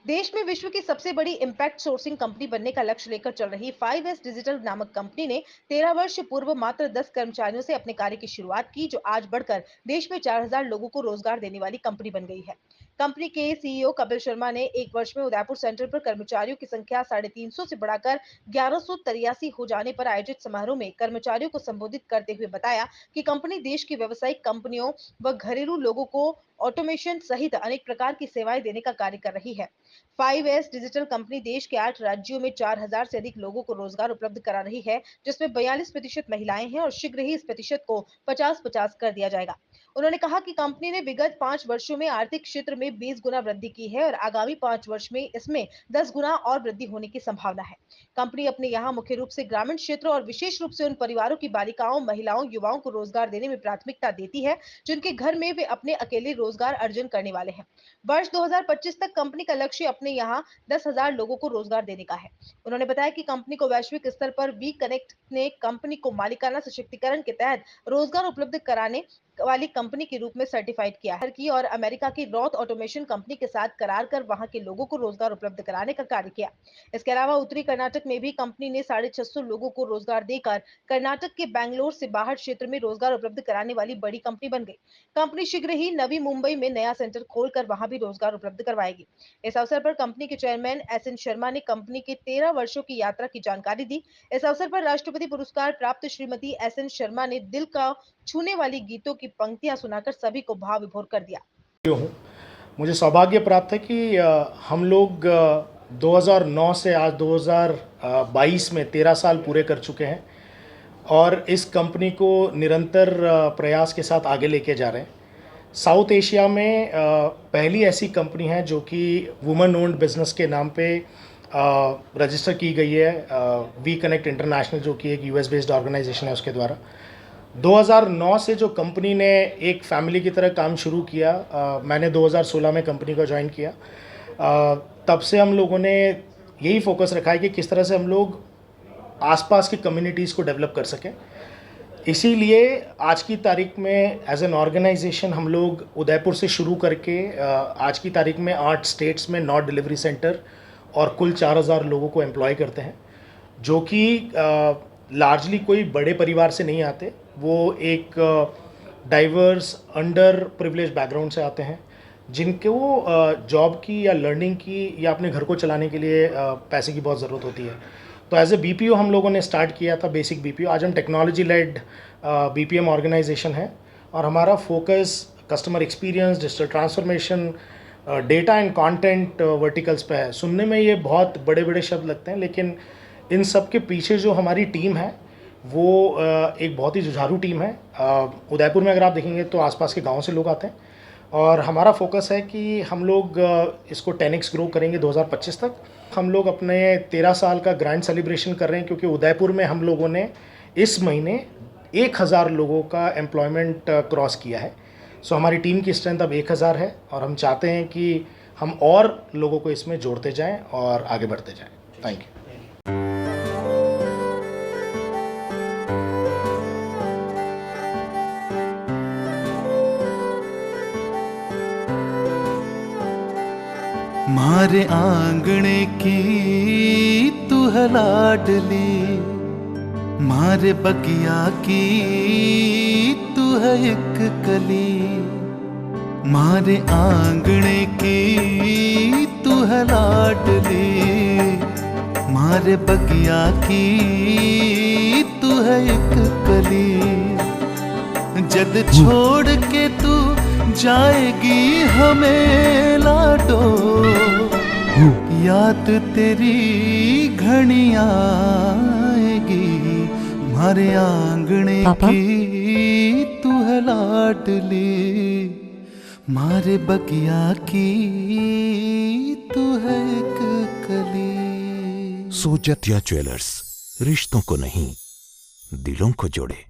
देश में विश्व की सबसे बड़ी इम्पैक्ट सोर्सिंग कंपनी बनने का लक्ष्य लेकर चल रही 5S डिजिटल नामक कंपनी ने 13 वर्ष पूर्व मात्र 10 कर्मचारियों से अपने कार्य की शुरुआत की, जो आज बढ़कर देश में 4000 लोगों को रोजगार देने वाली कंपनी बन गई है। कंपनी के सीईओ कपिल शर्मा ने एक वर्ष में उदयपुर सेंटर पर कर्मचारियों की संख्या 350 से बढ़ाकर 1183 हो जाने पर आयोजित समारोह में कर्मचारियों को संबोधित करते हुए बताया कि कंपनी देश की व्यावसायिक कंपनियों व घरेलू लोगों को ऑटोमेशन सहित अनेक प्रकार की सेवाएं देने का कार्य कर रही है। 5S डिजिटल कंपनी देश के 8 राज्यों में 4000 से अधिक लोगों को रोजगार उपलब्ध करा रही है, जिसमें 42% महिलाएं हैं और शीघ्र ही इस प्रतिशत को 50-50 कर दिया जाएगा। उन्होंने कहा कि कंपनी ने विगत 5 वर्षों में आर्थिक क्षेत्र में 20 गुना वृद्धि की है और आगामी 5 वर्ष में इसमें 10 गुना और वृद्धि होने की संभावना है। कंपनी अपने यहाँ मुख्य रूप से ग्रामीण क्षेत्र और विशेष रूप से उन परिवारों की बालिकाओं, महिलाओं, युवाओं को रोजगार देने में प्राथमिकता देती है, जिनके घर में वे अपने अकेले रोजगार अर्जन करने वाले हैं। वर्ष 2025 तक कंपनी का लक्ष्य अपने यहाँ 10,000 लोगों को रोजगार देने का है। उन्होंने बताया कि कंपनी को वैश्विक स्तर पर वी कनेक्ट ने कंपनी को मालिकाना सशक्तिकरण के तहत रोजगार उपलब्ध कराने वाली कंपनी के रूप में सर्टिफाइड किया है की और अमेरिका की रॉथ ऑटोमेशन कंपनी के साथ करार कर वहां के लोगों को रोजगार उपलब्ध कराने का कार्य किया। इसके अलावा उत्तरी कर्नाटक में भी कंपनी ने 650 लोगों को रोजगार देकर कर्नाटक के बैंगलोर से बाहर क्षेत्र में रोजगार उपलब्ध कराने वाली बड़ी कंपनी बन गई। कंपनी शीघ्र ही नवी मुंबई में नया सेंटर खोलकर वहां भी रोजगार उपलब्ध करवाएगी। इस अवसर पर कंपनी के चेयरमैन एसएन शर्मा ने कंपनी के 13 वर्षों की यात्रा की जानकारी दी। इस अवसर पर राष्ट्रपति पुरस्कार प्राप्त श्रीमती एसएन शर्मा ने दिल का छूने वाली गीतों की पंक्तियां सुनाकर सभी को भाव विभोर कर दिया। हूँ, मुझे सौभाग्य प्राप्त है कि हम लोग 2009 से आज 2022 में 13 साल पूरे कर चुके हैं और इस कंपनी को निरंतर प्रयास के साथ आगे लेके जा रहे हैं। साउथ एशिया में पहली ऐसी कंपनी है जो कि वुमेन ओन्ड बिजनेस के नाम पे रजिस्टर की गई है, वी कनेक्ट इंटरनेशनल, जो कि एक यूएस बेस्ड ऑर्गेनाइजेशन है, उसके द्वारा 2009 से जो कंपनी ने एक फैमिली की तरह काम शुरू किया। मैंने 2016 में कंपनी को ज्वाइन किया। तब से हम लोगों ने यही फोकस रखा है कि किस तरह से हम लोग आसपास की कम्युनिटीज़ को डेवलप कर सकें। इसीलिए आज की तारीख में एज एन ऑर्गेनाइजेशन हम लोग उदयपुर से शुरू करके आज की तारीख में 8 स्टेट्स में 9 डिलीवरी सेंटर और कुल 4000 लोगों को एम्प्लॉय करते हैं, जो कि लार्जली कोई बड़े परिवार से नहीं आते। वो एक डाइवर्स अंडर प्रिविलेज बैकग्राउंड से आते हैं, जिनके वो जॉब की या लर्निंग की या अपने घर को चलाने के लिए पैसे की बहुत ज़रूरत होती है। तो एज ए बीपीओ हम लोगों ने स्टार्ट किया था, बेसिक बीपीओ। आज हम टेक्नोलॉजी लेड बीपीएम ऑर्गेनाइजेशन है और हमारा focus customer experience, digital transformation, data and content verticals पे है। सुनने में ये बहुत बड़े बड़े शब्द लगते हैं, लेकिन इन सब के पीछे जो हमारी टीम है वो एक बहुत ही जुझारू टीम है। उदयपुर में अगर आप देखेंगे तो आसपास के गांव से लोग आते हैं और हमारा फोकस है कि हम लोग इसको 10x ग्रो करेंगे 2025 तक। हम लोग अपने 13 साल का ग्रैंड सेलिब्रेशन कर रहे हैं, क्योंकि उदयपुर में हम लोगों ने इस महीने 1000 लोगों का एम्प्लॉयमेंट क्रॉस किया है। सो हमारी टीम की स्ट्रेंथ अब 1000 है और हम चाहते हैं कि हम और लोगों को इसमें जोड़ते जाएं और आगे बढ़ते जाएं। Thank you. मारे आंगणे की तू है लाडली, मारे बगिया की तू है एक कली। मारे आंगणे की तू है लाडली, मारे बगिया की तू है एक कली। जद छोड़ के तू जाएगी हमें लाडो, याद तेरी घनी आएगी। मारे आंगणे की तू है लाडली, मारे बगिया की तू है एक कली। सोजतिया ज्वेलर्स, रिश्तों को नहीं दिलों को जोड़े।